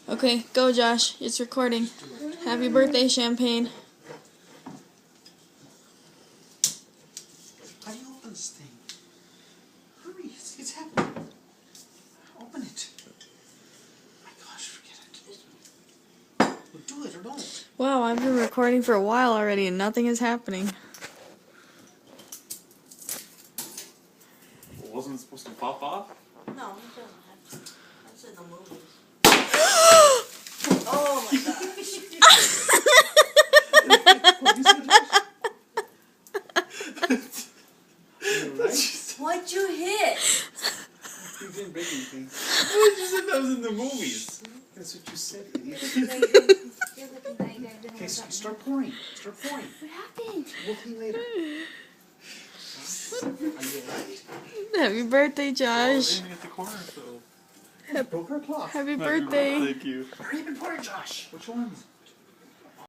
Okay, go Josh. It's recording. Happy birthday, Champagne. How do you open this thing? Hurry, it's happening. Open it. My gosh, forget it. Well, do it or don't. Wow, I've been recording for a while already and nothing is happening. Well, wasn't it supposed to pop off? No, it doesn't have to. That's in the movies. Oh my gosh. What'd you hit? You didn't break anything. I just said that was in the movies. That's what you said, idiot. You're looking like you're gonna Okay, have so something. start pouring. Start pouring. What happened? We'll clean later. Are you alright? Happy birthday, I Josh. didn't get the corner, so. Broke her clock. Happy birthday. Thank you. Hurry up and pour it, Josh. Which ones?